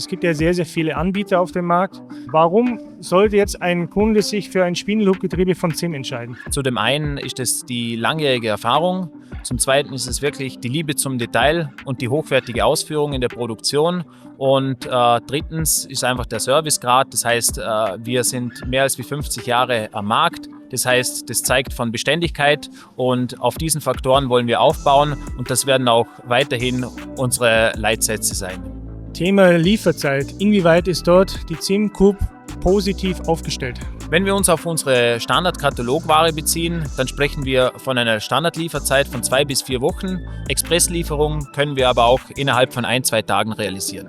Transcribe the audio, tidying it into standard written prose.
Es gibt ja sehr, sehr viele Anbieter auf dem Markt. Warum sollte jetzt ein Kunde sich für ein Spindelhubgetriebe von ZIM entscheiden? Zu dem einen ist es die langjährige Erfahrung, zum zweiten ist es wirklich die Liebe zum Detail und die hochwertige Ausführung in der Produktion und drittens ist einfach der Servicegrad. Das heißt, wir sind mehr als 50 Jahre am Markt. Das heißt, das zeigt von Beständigkeit und auf diesen Faktoren wollen wir aufbauen und das werden auch weiterhin unsere Leitsätze sein. Thema Lieferzeit. Inwieweit ist dort die ZIM Coop positiv aufgestellt? Wenn wir uns auf unsere Standardkatalogware beziehen, dann sprechen wir von einer Standardlieferzeit von 2 bis 4 Wochen. Expresslieferungen können wir aber auch innerhalb von 1-2 Tagen realisieren.